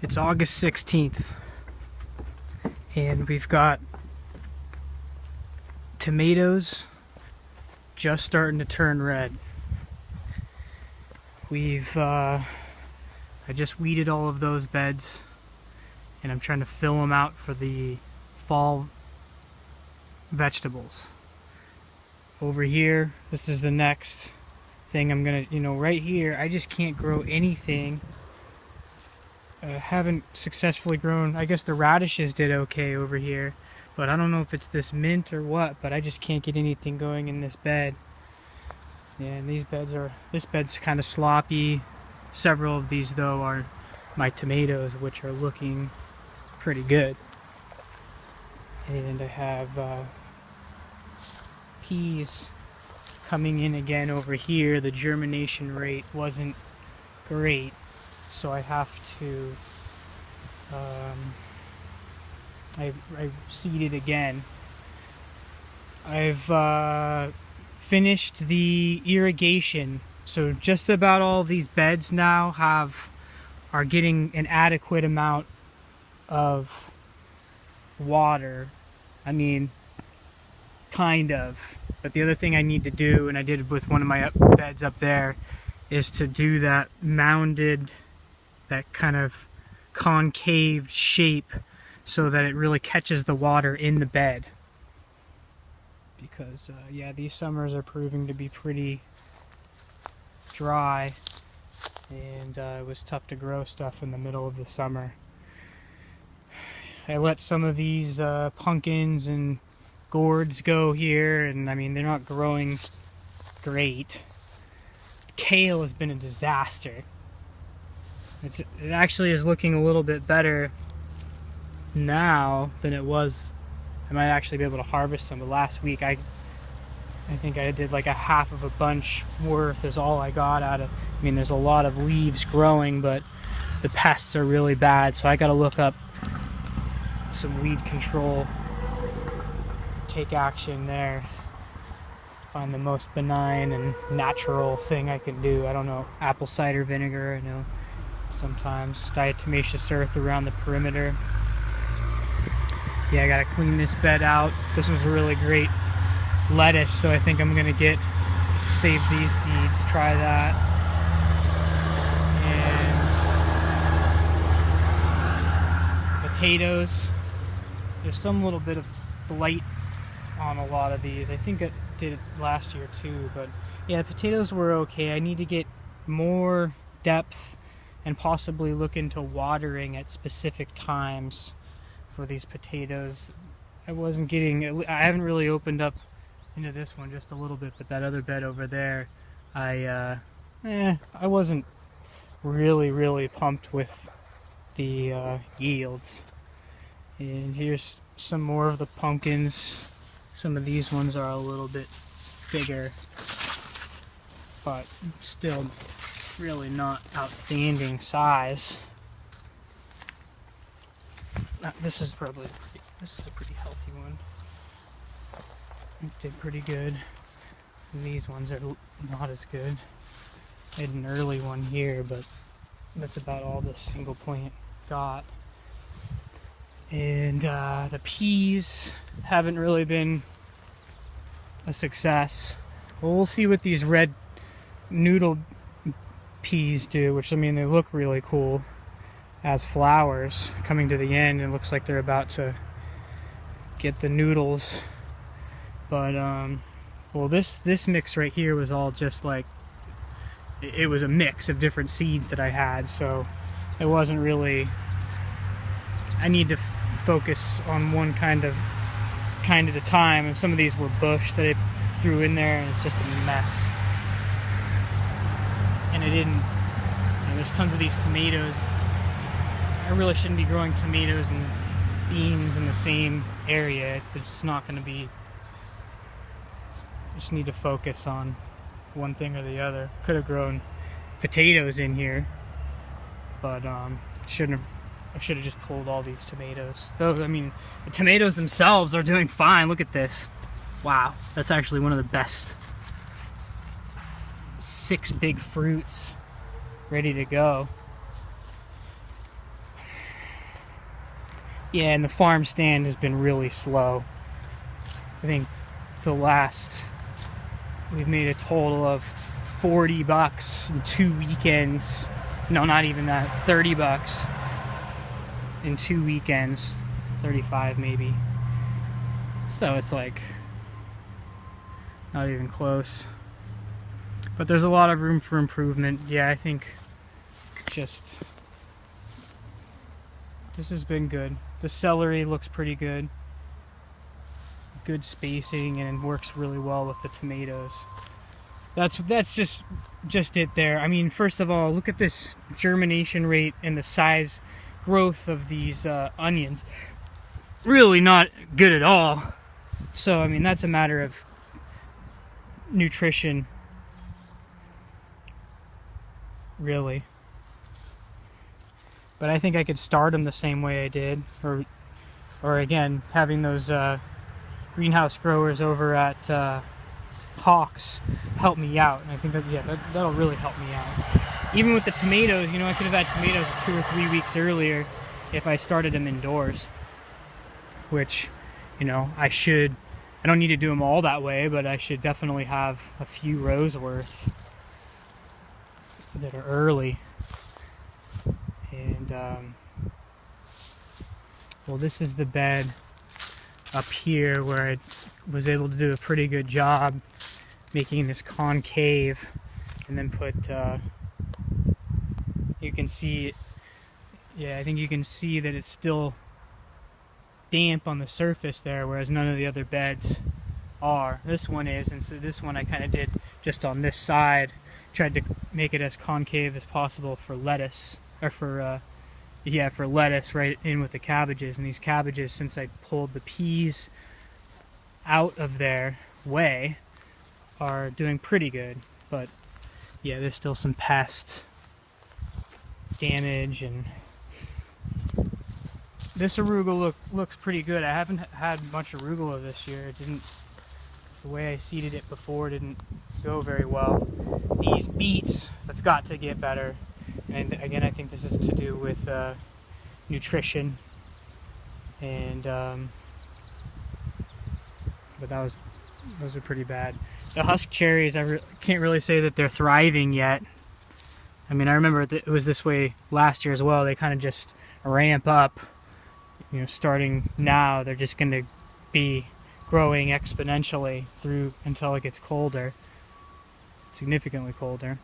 It's August 16th, and we've got tomatoes just starting to turn red. I just weeded all of those beds, and I'm trying to fill them out for the fall vegetables. Over here, this is the next thing I'm gonna, right here, I just can't grow anything. Haven't successfully grown. I guess the radishes did okay over here, but I don't know if it's this mint or what, but I just can't get anything going in this bed. Yeah, and this bed's kind of sloppy. Several of these though are my tomatoes, which are looking pretty good. And I have peas coming in again over here. The germination rate wasn't great, so I have to I seeded again. I've finished the irrigation, so just about all these beds now are getting an adequate amount of water. I mean, kind of. But the other thing I need to do, and I did with one of my beds up there, is to do that mounded, that kind of concave shape so that it really catches the water in the bed. Because, yeah, these summers are proving to be pretty dry, and it was tough to grow stuff in the middle of the summer. I let some of these pumpkins and gourds go here, and I mean, they're not growing great. Kale has been a disaster. It actually is looking a little bit better now than it was. I might actually be able to harvest some, but last week I think I did like a half of a bunch worth is all I got out of. I mean, there's a lot of leaves growing, but the pests are really bad, so I gotta look up some weed control, take action there, find the most benign and natural thing I can do. I don't know, apple cider vinegar, I know, sometimes diatomaceous earth around the perimeter. Yeah, I gotta clean this bed out. This was a really great lettuce, so I think I'm gonna save these seeds, try that. And potatoes. There's some little bit of blight on a lot of these. I think I did it last year too, but yeah, the potatoes were okay. I need to get more depth and possibly look into watering at specific times for these potatoes. I haven't really opened up into this one, just a little bit, but that other bed over there, I wasn't really pumped with the yields. And here's some more of the pumpkins. Some of these ones are a little bit bigger, but still really not outstanding size. This is a pretty healthy one. It did pretty good. And these ones are not as good. I had an early one here, but that's about all this single plant got. And the peas haven't really been a success. Well, we'll see what these red noodle peas do, which, I mean, they look really cool as flowers coming to the end. It looks like they're about to get the noodles. But well, this mix right here was all just like, it was a mix of different seeds that I had, so it wasn't really, I need to focus on one kind at a time, and some of these were bush that I threw in there, and it's just a mess. And there's tons of these tomatoes. I really shouldn't be growing tomatoes and beans in the same area. It's just not going to be, I just need to focus on one thing or the other. Could have grown potatoes in here, but I should have just pulled all these tomatoes. Though, I mean, the tomatoes themselves are doing fine. Look at this. Wow, that's actually one of the best. 6 big fruits ready to go. Yeah, and the farm stand has been really slow. I think we've made a total of $40 in 2 weekends. No, not even that, $30 in 2 weekends, 35 maybe. So it's like not even close. But there's a lot of room for improvement. Yeah, I think just this has been good. The celery looks pretty good. Good spacing, and works really well with the tomatoes. That's just it there. I mean, first of all, look at this germination rate and the size growth of these onions. Really not good at all. So I mean, that's a matter of nutrition, really. But I think I could start them the same way I did, or again, having those greenhouse growers over at Hawks help me out, and I think that that'll really help me out. Even with the tomatoes, you know, I could have had tomatoes 2 or 3 weeks earlier if I started them indoors, which, you know, I don't need to do them all that way, but I should definitely have a few rows worth that are early. And well, this is the bed up here where I was able to do a pretty good job making this concave, and then put you can see it. Yeah, I think you can see that it's still damp on the surface there, whereas none of the other beds are. This one is, and so this one I kind of did just on this side, tried to make it as concave as possible for lettuce, or for lettuce right in with the cabbages. And these cabbages, since I pulled the peas out of their way, are doing pretty good. But yeah, there's still some pest damage, and this arugula looks pretty good. I haven't had much arugula this year. The way I seeded it before didn't go very well. These beets have got to get better. And again, I think this is to do with nutrition, and but those are pretty bad. The husk cherries, I can't really say that they're thriving yet. I mean, I remember it was this way last year as well. They kind of just ramp up. You know, starting now, they're just going to be growing exponentially through until it gets colder, significantly colder.